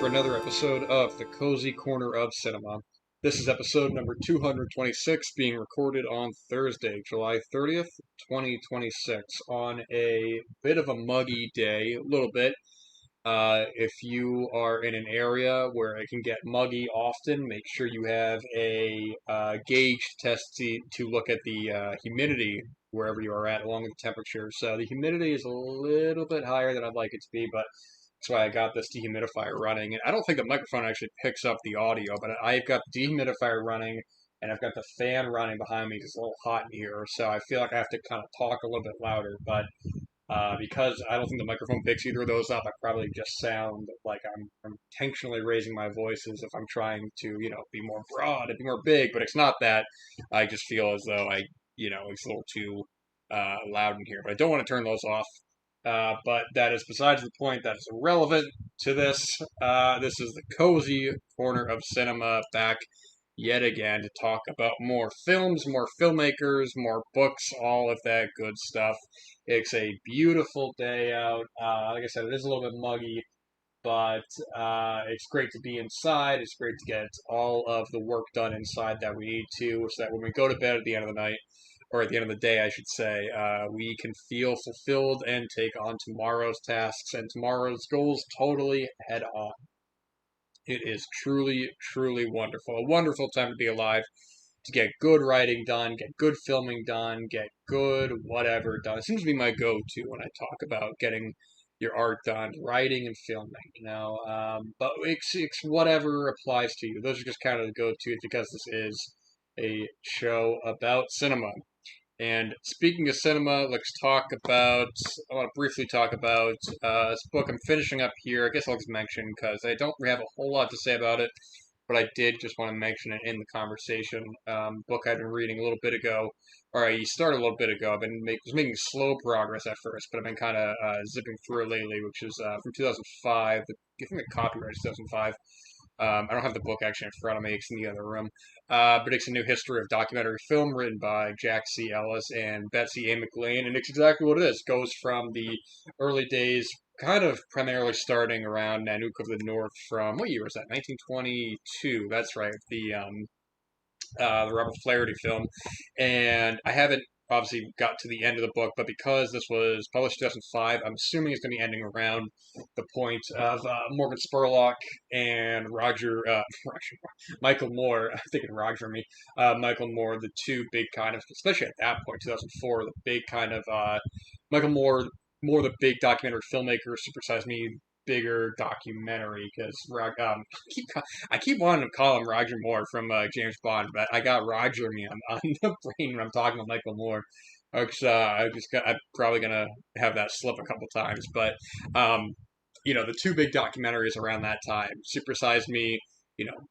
another episode of the Cozy Corner of Cinema. This is episode number 226, being recorded on Thursday, July 30th, 2026, on a bit of a muggy day, a little bit. If you are in an area where it can get muggy often, make sure you have a gauge to look at the humidity wherever you are at, along with the temperature. So the humidity is a little bit higher than I'd like it to be, but that's why I got this dehumidifier running. And I don't think the microphone actually picks up the audio, but I've got the dehumidifier running and I've got the fan running behind me because it's a little hot in here. So I feel like I have to kind of talk a little bit louder. But because I don't think the microphone picks either of those up, I probably just sound like I'm intentionally raising my voices if I'm trying to, be more broad and be more big. But it's not that. I just feel as though it's a little too loud in here. But I don't want to turn those off. But that is besides the point. That is irrelevant to this. This is the Cozy Corner of Cinema, back yet again to talk about more films, more filmmakers, more books, all of that good stuff. It's a beautiful day out. Like I said, it is a little bit muggy, but it's great to be inside. It's great to get all of the work done inside that we need to, so that when we go to bed at the end of the night, or at the end of the day, I should say, we can feel fulfilled and take on tomorrow's tasks and tomorrow's goals totally head on. It is truly, truly wonderful. A wonderful time to be alive, to get good writing done, get good filming done, get good whatever done. It seems to be my go-to when I talk about getting your art done, writing and filming. But it's whatever applies to you. Those are just kind of the go-tos because this is a show about cinema. And speaking of cinema, I want to briefly talk about this book I'm finishing up here. I guess I'll just mention because I don't really have a whole lot to say about it, but I did just want to mention it in the conversation. Book I've been reading a little bit ago, or I started a little bit ago. Was making slow progress at first, but I've been kind of zipping through it lately, which is from 2005. I think the copyright is 2005. I don't have the book actually in front of me, it's in the other room. But it's a new history of documentary film written by Jack C. Ellis and Betsy A. McLean, and it's exactly what it is. It goes from the early days, kind of primarily starting around Nanook of the North from, what year was that? 1922, that's right, the Robert Flaherty film. And I haven't obviously got to the end of the book, but because this was published in 2005, I'm assuming it's going to be ending around the point of Morgan Spurlock and Michael Moore. I'm thinking Roger me, Michael Moore, the two big kind of, especially at that point, 2004, the big kind of Michael Moore, more the big documentary filmmaker, Supersize Me, bigger documentary because I keep wanting to call him Roger Moore from James Bond, but I got Roger me on the brain when I'm talking about Michael Moore. I'm probably gonna have that slip a couple times, but the two big documentaries around that time, Supersize Me.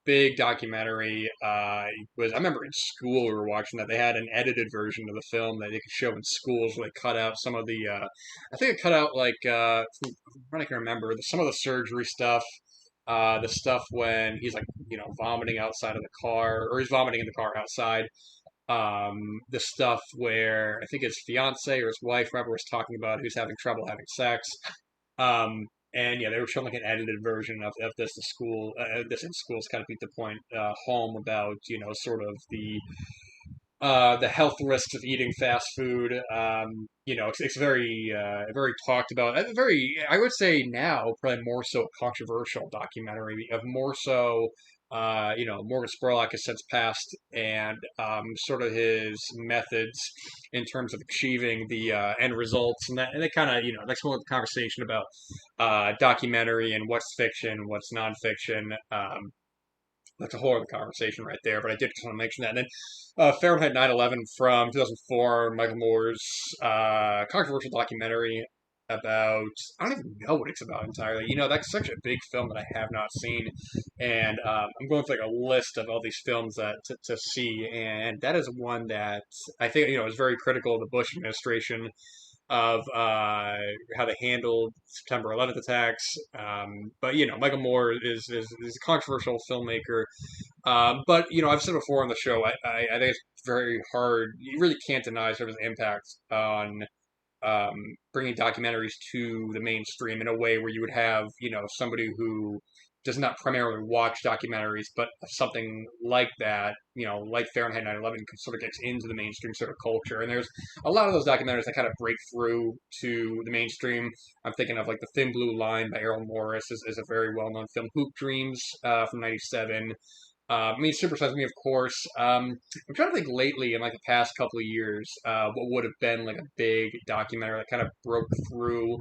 Big documentary. I remember in school we were watching that. They had an edited version of the film that they could show in schools where they cut out some of the. I think it cut out I can remember some of the surgery stuff. The stuff when he's vomiting outside of the car, or he's vomiting in the car outside. The stuff where I think his fiance or his wife, whoever, was talking about who's having trouble having sex. And yeah, they were showing like an edited version of this. This in schools kind of beat the point home about sort of the health risks of eating fast food. It's very very talked about. Very, I would say now, probably more so controversial documentary of more so. Morgan Spurlock has since passed, and sort of his methods in terms of achieving the end results, and they kind of, that's one of the conversation about documentary and what's fiction, what's nonfiction. That's a whole other conversation right there, but I did just want to mention that. And then Fahrenheit 9/11 from 2004, Michael Moore's controversial documentary about, I don't even know what it's about entirely. That's such a big film that I have not seen. And I'm going through like a list of all these films to see, and that is one that I think, is very critical of the Bush administration of how they handled September 11th attacks. But Michael Moore is a controversial filmmaker. But I've said before on the show, I think it's very hard. You really can't deny sort of his impact on bringing documentaries to the mainstream in a way where you would have somebody who does not primarily watch documentaries, but something like that, like Fahrenheit 9/11, sort of gets into the mainstream sort of culture. And there's a lot of those documentaries that kind of break through to the mainstream. I'm thinking of like The Thin Blue Line by Errol Morris is a very well-known film. Hoop Dreams from '97. Supersize Me, of course. I'm trying to think lately in like the past couple of years, what would have been like a big documentary that kind of broke through,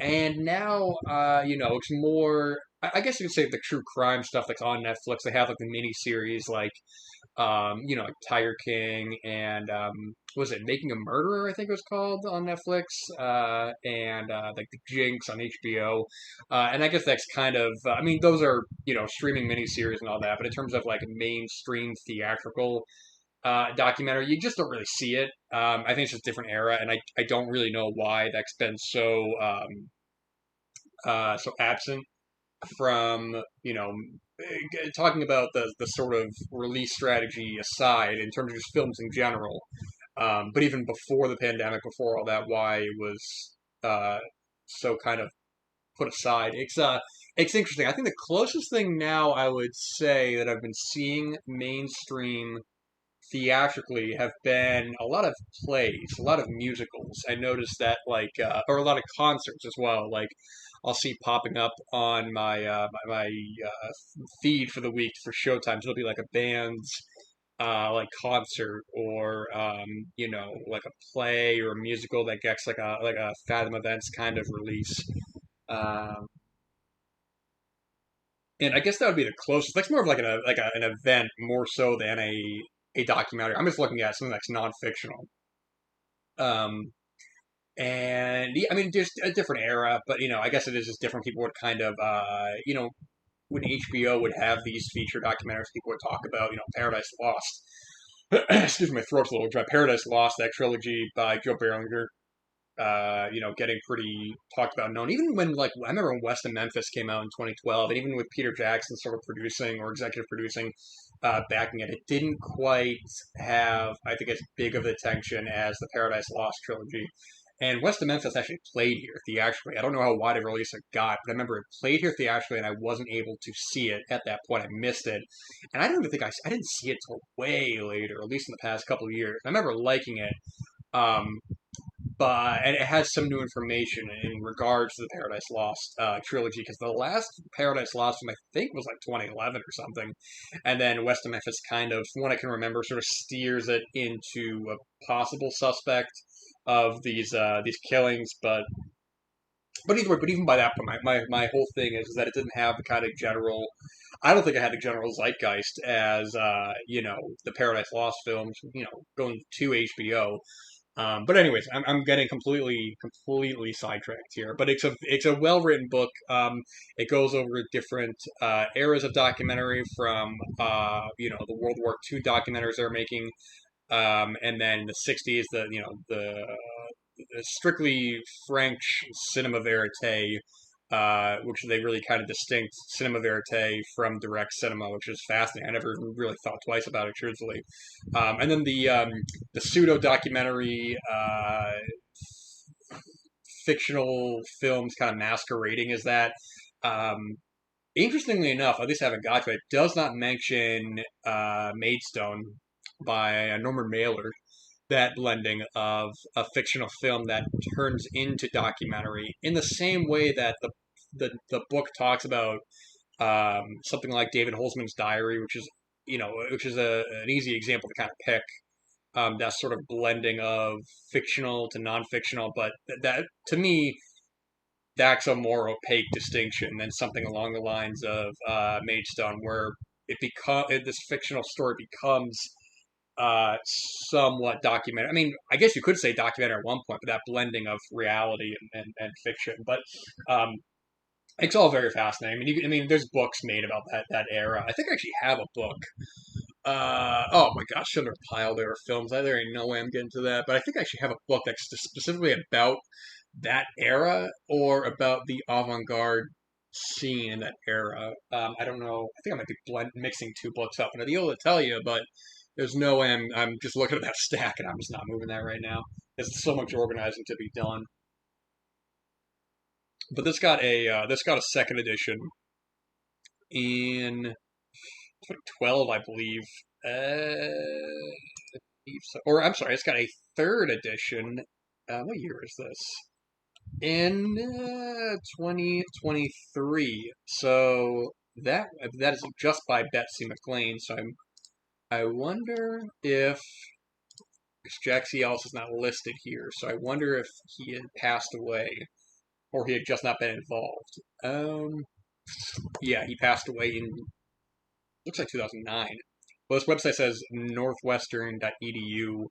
and now, it's more. I guess you could say the true crime stuff that's on Netflix. They have like the mini series, like like Tiger King and was it Making a Murderer? I think it was called on Netflix, and like The Jinx on HBO. And I guess that's kind of, those are streaming miniseries and all that. But in terms of like mainstream theatrical documentary, you just don't really see it. I think it's just a different era, and I don't really know why that's been so absent from talking about the sort of release strategy aside in terms of just films in general. But even before the pandemic, before all that, why it was uh, so kind of put aside. It's interesting. I think the closest thing now I would say that I've been seeing mainstream theatrically have been a lot of plays, a lot of musicals. I noticed that or a lot of concerts as well. Like I'll see popping up on my feed for the week for showtimes. It'll be like a band's like concert or like a play or a musical that gets like a Fathom Events kind of release. Um, and I guess that would be the closest. That's more of like an event more so than a documentary. I'm just looking at something that's non-fictional. Um, and yeah, just a different era, but I guess it is just different. People would kind of when HBO would have these feature documentaries, people would talk about Paradise Lost. Excuse me, my throat's a little dry. Paradise Lost, that trilogy by Joe Berlinger, getting pretty talked about and known. Even when, like, I remember when West of Memphis came out in 2012, and even with Peter Jackson sort of producing or executive producing, backing it, it didn't quite have, I think, as big of attention as the Paradise Lost trilogy. And West of Memphis actually played here theatrically. I don't know how wide of a release it got, but I remember it played here theatrically, and I wasn't able to see it at that point. I missed it, and I don't even think I didn't see it till way later, at least in the past couple of years. I remember liking it, um, but and it has some new information in regards to the Paradise Lost trilogy because the last Paradise Lost film I think was like 2011 or something, and then West of Memphis kind of, from what I can remember, sort of steers it into a possible suspect of these killings, but either way, but even by that point, my whole thing is that it didn't have the kind of general. I don't think it had the general zeitgeist as the Paradise Lost films, going to HBO. But anyways, I'm getting completely sidetracked here. But it's a well written book. It goes over different eras of documentary from the World War II documentaries they're making, and then the '60s, the strictly French cinema verite, which they really kind of distinct cinema verite from direct cinema, which is fascinating. I never really thought twice about it, truthfully. And then the pseudo documentary fictional films kind of masquerading as that. Um, Interestingly enough, at least I haven't got to it, does not mention Maidstone by Norman Mailer, that blending of a fictional film that turns into documentary in the same way that the book talks about something like David Holzman's Diary, which is an easy example to kind of pick. That sort of blending of fictional to non-fictional, but that to me that's a more opaque distinction than something along the lines of Maidstone, where this fictional story becomes somewhat documentary. I guess you could say documentary at one point, but that blending of reality and fiction. But it's all very fascinating. There's books made about that era. I think I actually have a book. Oh my gosh, another pile there of films. There ain't no way I'm getting to that. But I think I actually have a book that's specifically about that era or about the avant-garde scene in that era. I don't know. I think I might be mixing two books up, and I'd be able to tell you, but there's no way I'm just looking at that stack and I'm just not moving that right now. There's so much organizing to be done. But this got a second edition in 2012, I believe. Or I'm sorry, it's got a third edition. What year is this? In 2023. So that is just by Betsy McLean. So I wonder if because Jack C. Ellis is not listed here. So I wonder if he had passed away or he had just not been involved. Yeah, he passed away in looks like 2009. Well, this website says northwestern.edu.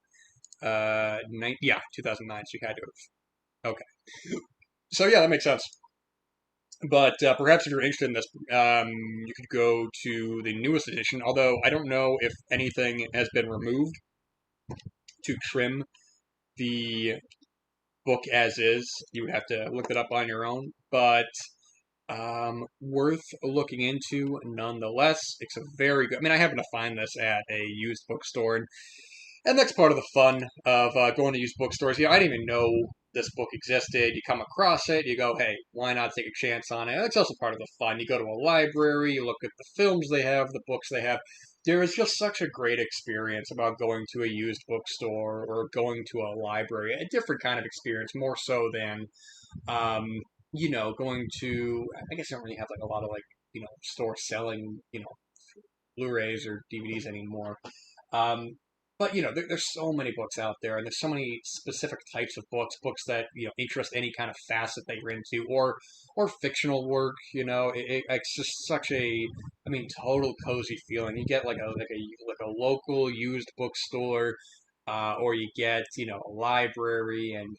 Yeah, 2009. So you had to have. Okay. So yeah, that makes sense. But perhaps if you're interested in this, you could go to the newest edition. Although I don't know if anything has been removed to trim the book as is. You would have to look it up on your own. But worth looking into nonetheless. It's a very good. I mean, I happened to find this at a used bookstore, and that's part of the fun of going to used bookstores. I didn't even know this book existed. You come across it, you go, hey, why not take a chance on it? That's also part of the fun. You go to a library, you look at the films they have, the books they have. There is just such a great experience about going to a used bookstore or going to a library. A different kind of experience, more so than um, going to. I guess I don't really have like a lot of like stores selling Blu-rays or DVDs anymore. Um, but there's so many books out there, and there's so many specific types of books that interest any kind of facet that you're into, or fictional work. It's just such a, I mean, total cozy feeling. You get like a local used bookstore. Or you get, a library, and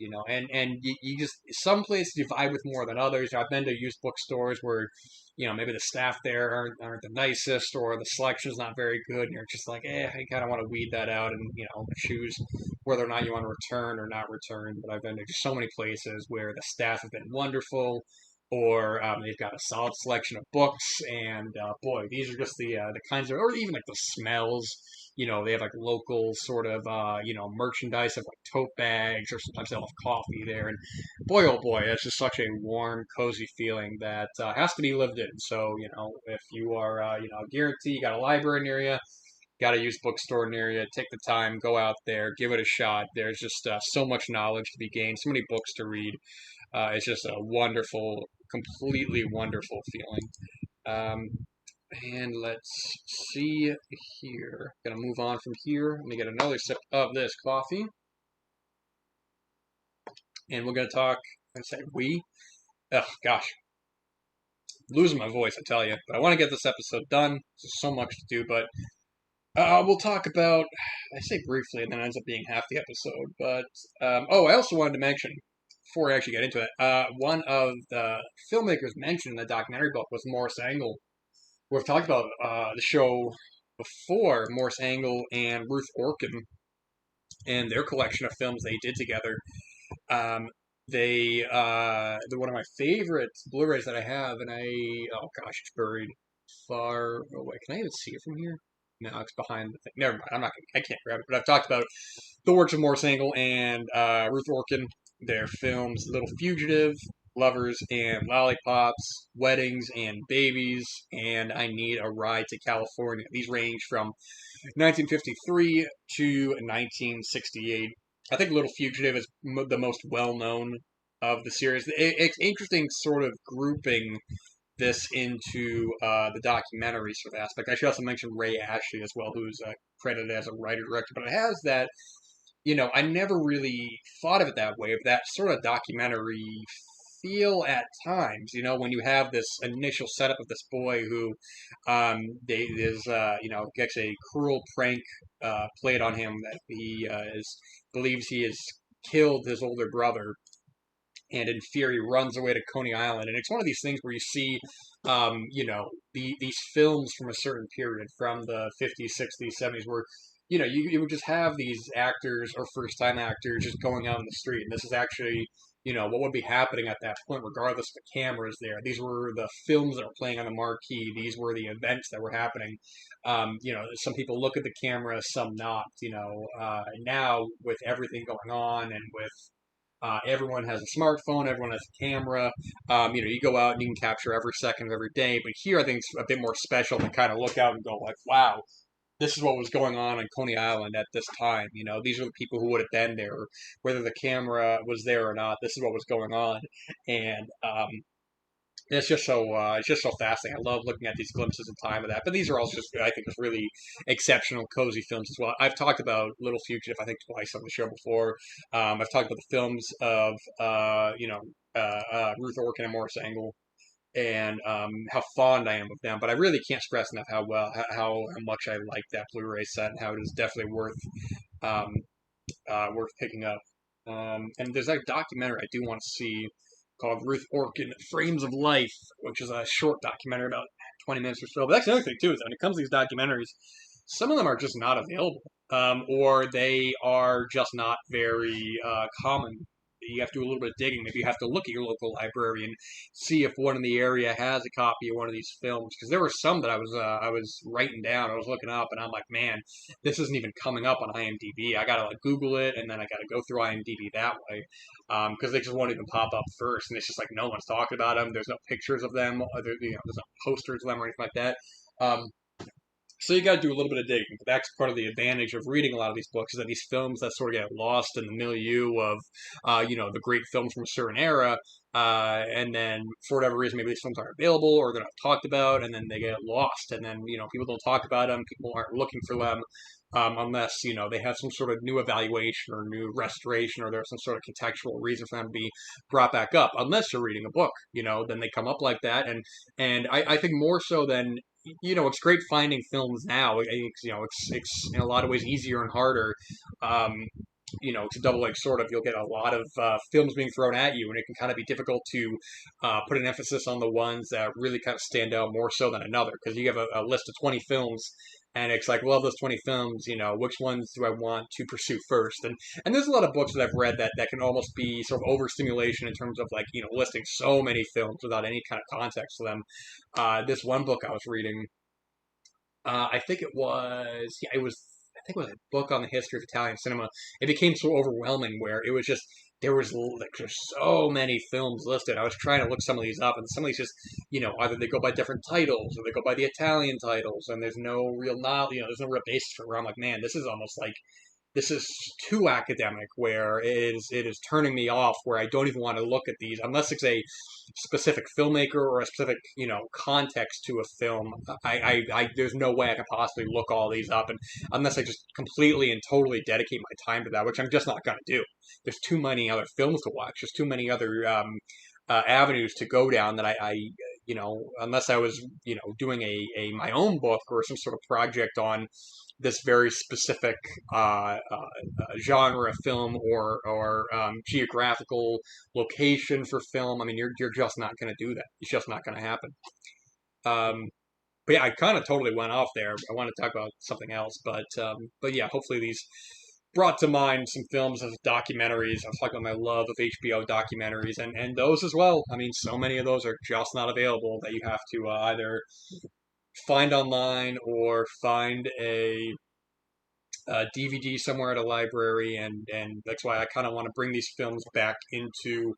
you just some places you vibe with more than others. I've been to used bookstores where maybe the staff there aren't the nicest, or the selection's not very good, and you're just like, I kind of want to weed that out and choose whether or not you want to return or not return. But I've been to just so many places where the staff have been wonderful, or they've got a solid selection of books, and boy, these are just the kinds of, or even like the smells. They have like local sort of merchandise of like tote bags, or sometimes they'll have coffee there, and boy, oh boy, it's just such a warm, cozy feeling that has to be lived in. So, if you are, guarantee you got a library near you, got a used bookstore near you, take the time, go out there, give it a shot. There's just so much knowledge to be gained, so many books to read. It's just a wonderful, completely wonderful feeling. Um, and let's see here. Gonna move on from here. Let me get another sip of this coffee. And we're gonna talk, I say we. Oh gosh, losing my voice, I tell you. But I want to get this episode done. There's so much to do, but we'll talk about. I say briefly, and then it ends up being half the episode. But I also wanted to mention before I actually get into it, one of the filmmakers mentioned in the documentary book was Morris Engel. We've talked about the show before, Morris Engel and Ruth Orkin and their collection of films they did together. Um, they're one of my favorite Blu-rays that I have, and oh gosh, it's buried far away. Can I even see it from here? No, it's behind the thing. Never mind. I can't grab it. But I've talked about the works of Morris Engel and Ruth Orkin, their films Little Fugitive, Lovers and Lollipops, Weddings and Babies, and I Need a Ride to California. These range from 1953 to 1968. I think Little Fugitive is the most well known of the series. It's interesting, sort of grouping this into the documentary sort of aspect. I should also mention Ray Ashley as well, who's credited as a writer director, but it has that. I never really thought of it that way, but that sort of documentary feel at times, when you have this initial setup of this boy who gets a cruel prank played on him that he believes he has killed his older brother, and in fear he runs away to Coney Island. And it's one of these things where you see, these films from a certain period, from the 50s, 60s, 70s, where you would just have these actors or first time actors just going out in the street. And this is actually, what would be happening at that point, regardless of the cameras there. These were the films that were playing on the marquee. These were the events that were happening. Some people look at the camera, some not. Now with everything going on, and with Everyone has a smartphone. Everyone has a camera. You go out and you can capture every second of every day. But here, I think it's a bit more special to kind of look out and go like, wow, this is what was going on Coney Island at this time. These are the people who would have been there, whether the camera was there or not. This is what was going on, and it's just so fascinating. I love looking at these glimpses of time of that. But these are also just, I think, just really exceptional, cozy films as well. I've talked about Little Fugitive, I think, twice on the show before. I've talked about the films of, Ruth Orkin and Morris Engel, and how fond I am of them. But I really can't stress enough how much I like that Blu-ray set and how it is definitely um, worth picking up. And there's that documentary I do want to see called Ruth Orkin Frames of Life, which is a short documentary about 20 minutes or so. But that's the other thing too is that when it comes to these documentaries, some of them are just not available, or they are just not very common. You have to do a little bit of digging. Maybe you have to look at your local library and see if one in the area has a copy of one of these films. Because there were some that I was writing down, I was looking up, and I'm like, man, this isn't even coming up on IMDb. I gotta like Google it, and then I gotta go through IMDb that way, because they just won't even pop up first, and it's just like no one's talking about them. There's no pictures of them. There's no posters of them or anything like that. Um, so you got to do a little bit of digging. But that's part of the advantage of reading a lot of these books is that these films that sort of get lost in the milieu of, the great films from a certain era, and then for whatever reason, maybe these films aren't available or they're not talked about, and then they get lost, and then people don't talk about them, people aren't looking for them. Unless they have some sort of new evaluation or new restoration, or there's some sort of contextual reason for them to be brought back up. Unless you're reading a book, then they come up like that, and I think more so than it's great finding films now. It's in a lot of ways easier and harder. Um, it's a double-edged sword. Of you'll get a lot of films being thrown at you, and it can kind of be difficult to put an emphasis on the ones that really kind of stand out more so than another. Because you have a list of 20 films, and it's like, well, of those 20 films, which ones do I want to pursue first? And there's a lot of books that I've read that can almost be sort of overstimulation in terms of like listing so many films without any kind of context to them. This one book I was reading, I think it was, yeah, it was, I think it was a book on the history of Italian cinema. It became so overwhelming where it was just, like, there's so many films listed. I was trying to look some of these up, and some of these just, either they go by different titles or they go by the Italian titles, and there's no real knowledge, there's no real basis for it. Where I'm like, man, this is almost like this is too academic where it is turning me off where I don't even want to look at these unless it's a specific filmmaker or a specific context to a film. There's no way I could possibly look all these up, and unless I just completely and totally dedicate my time to that, which I'm just not going to do. There's too many other films to watch. There's too many other avenues to go down that unless I was doing a my own book or some sort of project on this very specific genre of film or geographical location for film. I mean, you're just not going to do that. It's just not going to happen. Um, but yeah, I kind of totally went off there. I want to talk about something else, but yeah, hopefully these brought to mind some films as documentaries. I was talking about my love of HBO documentaries and those as well. I mean, so many of those are just not available that you have to either find online or find a DVD somewhere at a library, and that's why I kind of want to bring these films back into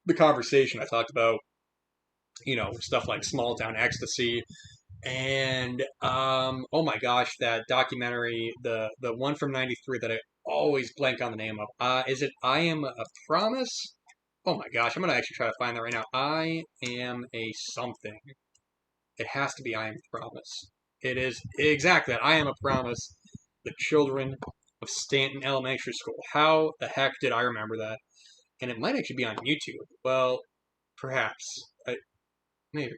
the conversation. I talked about stuff like Small Town Ecstasy, and oh my gosh, that documentary, the one from '93 that I always blank on the name of. Is it I Am a Promise? Oh my gosh, I'm gonna actually try to find that right now. I Am a Something. It has to be I Am a Promise. It is exactly that. I Am a Promise. The Children of Stanton Elementary School. How the heck did I remember that? And it might actually be on YouTube. Well, perhaps. Maybe.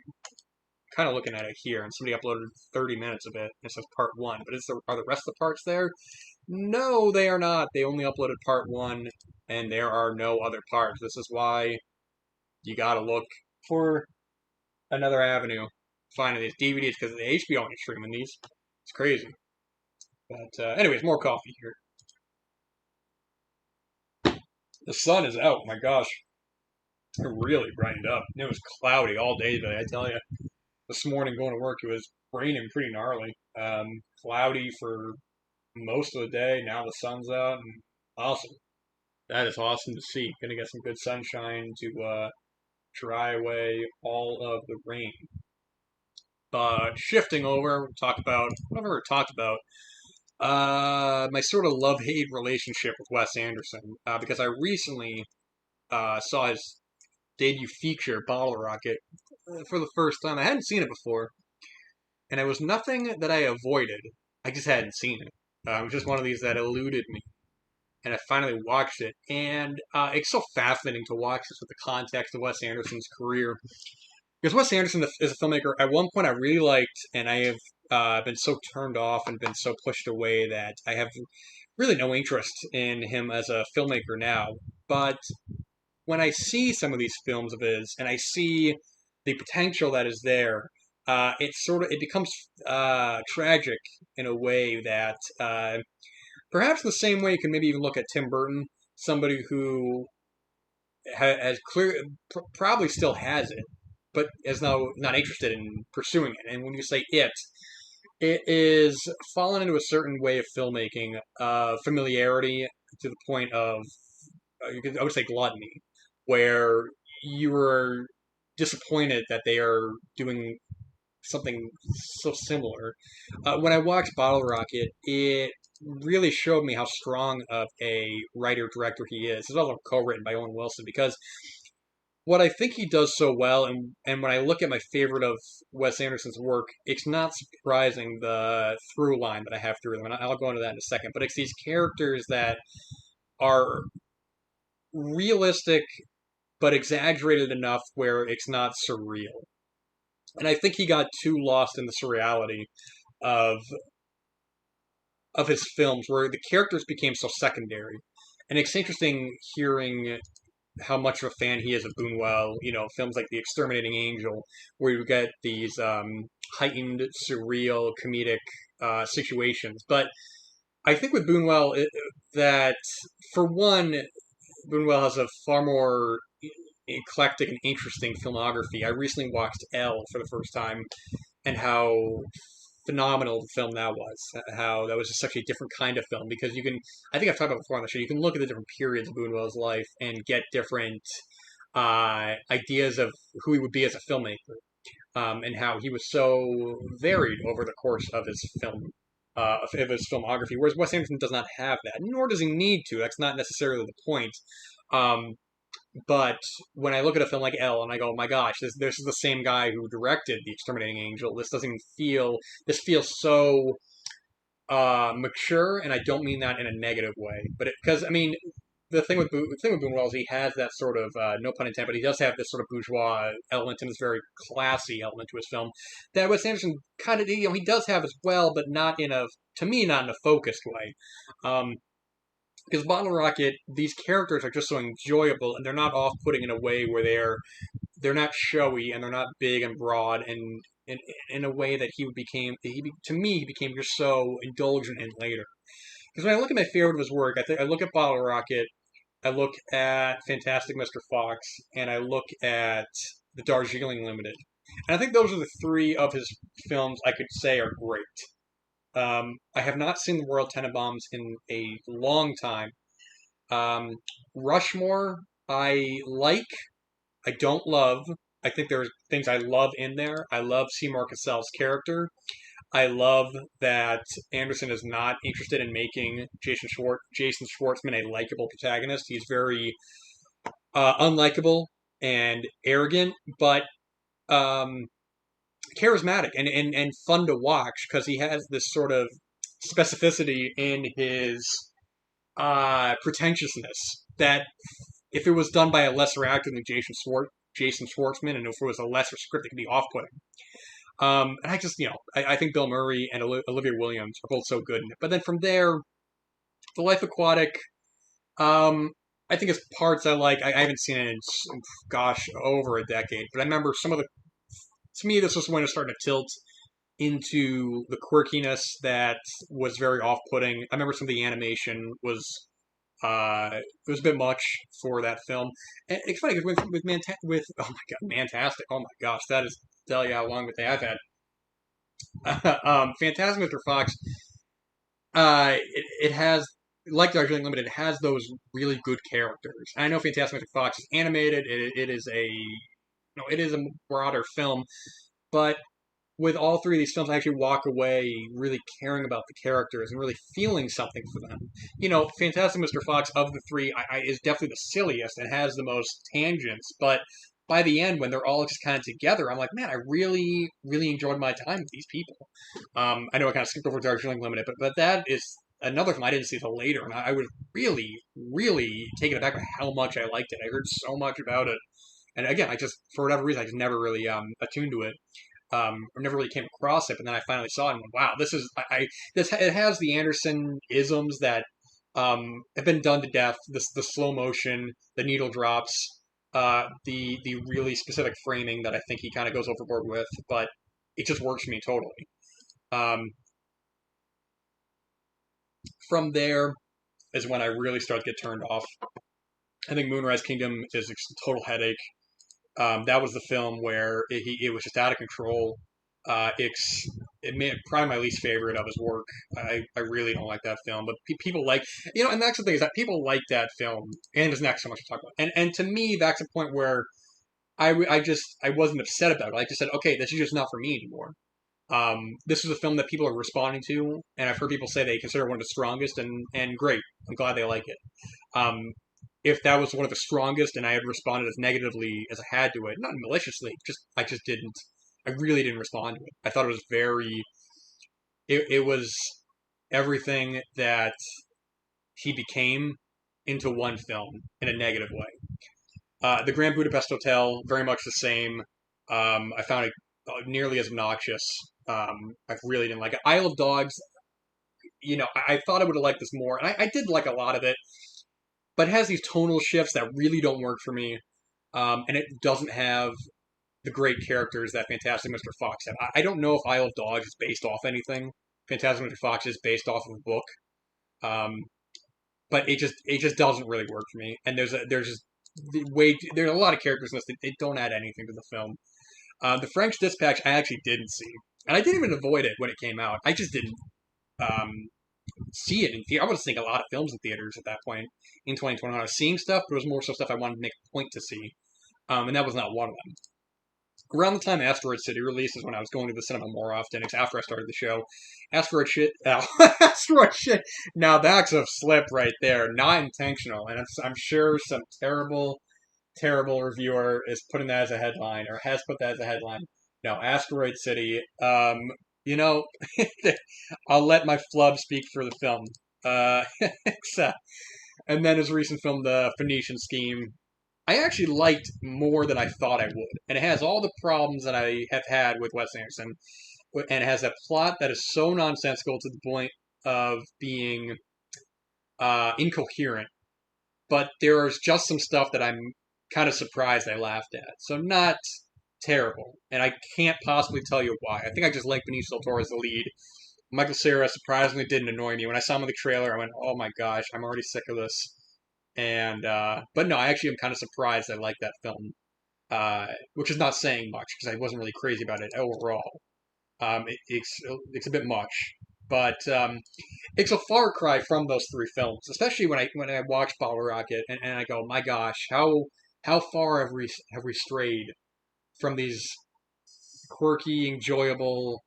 Kind of looking at it here, and somebody uploaded 30 minutes of it, and it says part one. But are the rest of the parts there? No, they are not. They only uploaded part one, and there are no other parts. This is why you gotta look for another avenue finding these DVDs, because the HBO ain't streaming these. It's crazy. But anyways, more coffee here. The sun is out. My gosh, it really brightened up. It was cloudy all day today. I tell you, this morning going to work, it was raining pretty gnarly. Cloudy for most of the day. Now the sun's out, and awesome. That is awesome to see. Gonna get some good sunshine to dry away all of the rain. Shifting over, talk about what I've ever talked about. My sort of love-hate relationship with Wes Anderson, because I recently saw his debut feature, Bottle Rocket, for the first time. I hadn't seen it before, and it was nothing that I avoided. I just hadn't seen it. It was just one of these that eluded me, and I finally watched it. And it's so fascinating to watch this with the context of Wes Anderson's career. Because Wes Anderson is a filmmaker, at one point I really liked, and I have been so turned off and been so pushed away that I have really no interest in him as a filmmaker now. But when I see some of these films of his, and I see the potential that is there, it becomes tragic in a way that perhaps the same way you can maybe even look at Tim Burton, somebody who has probably still has it, but is now not interested in pursuing it. And when you say it is fallen into a certain way of filmmaking, familiarity to the point of I would say gluttony, where you are disappointed that they are doing something so similar. When I watched Bottle Rocket, it really showed me how strong of a writer director he is. It's also co-written by Owen Wilson because what I think he does so well, and when I look at my favorite of Wes Anderson's work, it's not surprising the through line that I have through them, and I'll go into that in a second. But it's these characters that are realistic but exaggerated enough where it's not surreal. And I think he got too lost in the surreality of of his films, where the characters became so secondary. And it's interesting hearing how much of a fan he is of Buñuel. You know, films like The Exterminating Angel, where you get these heightened, surreal, comedic situations. But I think with Buñuel that for one, Buñuel has a far more eclectic and interesting filmography. I recently watched Elle for the first time, and how phenomenal the film that was. How that was just such a different kind of film because you can. I think I've talked about before on the show. You can look at the different periods of Buñuel's life and get different ideas of who he would be as a filmmaker, and how he was so varied over the course of his of his filmography. Whereas Wes Anderson does not have that, nor does he need to. That's not necessarily the point. Um, but when I look at a film like Elle and I go, oh my gosh, this is the same guy who directed The Exterminating Angel. This doesn't feel. This feels so mature, and I don't mean that in a negative way. But because I mean, the thing with Buñuel is he has that sort of no pun intended, but he does have this sort of bourgeois element and this very classy element to his film that Wes Anderson kind of he does have as well, but not in a to me not in a focused way. Um, because Bottle Rocket, these characters are just so enjoyable, and they're not off-putting in a way where they're not showy and they're not big and broad, and in a way that to me he became just so indulgent in later. Because when I look at my favorite of his work, I look at Bottle Rocket, I look at Fantastic Mr. Fox, and I look at the Darjeeling Limited, and I think those are the three of his films I could say are great. I have not seen the Royal Tenenbaums in a long time. Um, Rushmore, I like. I don't love. I think there's things I love in there. I love Seymour Cassell's character. I love that Anderson is not interested in making Jason Schwartzman a likable protagonist. He's very unlikable and arrogant, but um, charismatic and fun to watch because he has this sort of specificity in his pretentiousness that if it was done by a lesser actor than Jason Schwartzman, and if it was a lesser script, it could be off-putting. And I just, I think Bill Murray and Olivia Williams are both so good in it. But then from there, The Life Aquatic, I think it's parts I like. I haven't seen it in, gosh, over a decade. But I remember some of the, to me, this was when it started to tilt into the quirkiness that was very off-putting. I remember some of the animation was it was a bit much for that film. And it's funny because with oh my god, Fantastic! Oh my gosh, that is tell you how long the day I've had. Fantastic Mr. Fox. It has like Darjeeling Limited, has those really good characters. And I know Fantastic Mr. Fox is animated. It is a it is a broader film, but with all three of these films, I actually walk away really caring about the characters and really feeling something for them. Fantastic Mr. Fox of the three is definitely the silliest and has the most tangents, but by the end, when they're all just kind of together, I'm like, man, I really, really enjoyed my time with these people. I know I kind of skipped over Darjeeling Limited, but that is another film I didn't see till later, and I was really, really taken aback by how much I liked it. I heard so much about it, and again, I just, for whatever reason, I just never really attuned to it, or never really came across it. But then I finally saw it and went, wow, this is this it has the Anderson isms that have been done to death. The slow motion, the needle drops, the really specific framing that I think he kind of goes overboard with, but it just works for me totally. Um, from there is when I really start to get turned off. I think Moonrise Kingdom is a total headache. That was the film where it was just out of control. It made probably my least favorite of his work. I really don't like that film, but people like and that's the thing is that people like that film, and there's not so much to talk about. And to me, that's a point where I wasn't upset about it. I just said, okay, this is just not for me anymore. This is a film that people are responding to, and I've heard people say they consider it one of the strongest, and great. I'm glad they like it. Um, if that was one of the strongest and I had responded as negatively as I had to it, not maliciously, I just didn't. I really didn't respond to it. I thought it was very. It was everything that he became into one film in a negative way. The Grand Budapest Hotel, very much the same. I found it nearly as obnoxious. I really didn't like it. Isle of Dogs, I thought I would have liked this more, and I did like a lot of it, but it has these tonal shifts that really don't work for me, and it doesn't have the great characters that Fantastic Mr. Fox had. I don't know if Isle of Dogs is based off anything. Fantastic Mr. Fox is based off of a book, um, but it just doesn't really work for me. And there's just there's a lot of characters in this that they don't add anything to the film. The French Dispatch I actually didn't see, and I didn't even avoid it when it came out. I just didn't um, see it in theater. I was seeing a lot of films in theaters at that point in 2021. I was seeing stuff, but it was more so stuff I wanted to make a point to see, and that was not one of them. Around the time Asteroid City released is when I was going to the cinema more often. It's after I started the show. Asteroid shit. Asteroid shit. Now that's a slip right there. Not intentional. And I'm sure some terrible, terrible reviewer is putting that as a headline or has put that as a headline. No, Asteroid City. You know, I'll let my flub speak for the film. Uh, and then his recent film, The Phoenician Scheme, I actually liked more than I thought I would. And it has all the problems that I have had with Wes Anderson. And it has a plot that is so nonsensical to the point of being incoherent. But there's just some stuff that I'm kind of surprised I laughed at. So not terrible. And I can't possibly tell you why. I think I just like Benicio del Toro as the lead. Michael Cera surprisingly didn't annoy me. When I saw him in the trailer, I went, oh my gosh, I'm already sick of this. And but no, I actually am kind of surprised I like that film, which is not saying much because I wasn't really crazy about it overall. It's a bit much, but it's a far cry from those three films, especially when I watch Bottle Rocket and I go, my gosh, how far have we strayed from these quirky, enjoyable,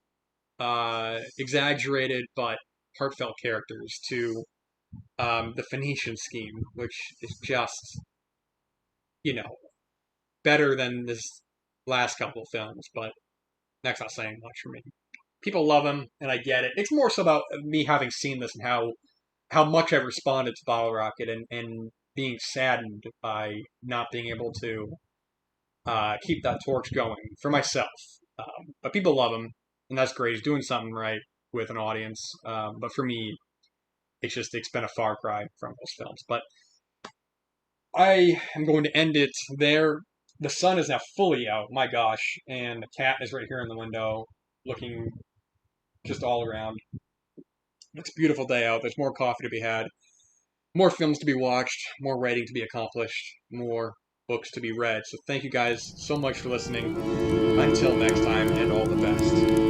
exaggerated but heartfelt characters to the Phoenician Scheme, which is just you know better than this last couple of films, but that's not saying much for me. People love him, and I get it. It's more so about me having seen this and how much I've responded to Bottle Rocket and being saddened by not being able to keep that torch going for myself. But people love him, and that's great. He's doing something right with an audience. But for me, it's been a far cry from those films. But I am going to end it there. The sun is now fully out, my gosh, and the cat is right here in the window, looking just all around. It's a beautiful day out. There's more coffee to be had, more films to be watched, more writing to be accomplished, more books to be read. So thank you guys so much for listening. Until next time, and all the best.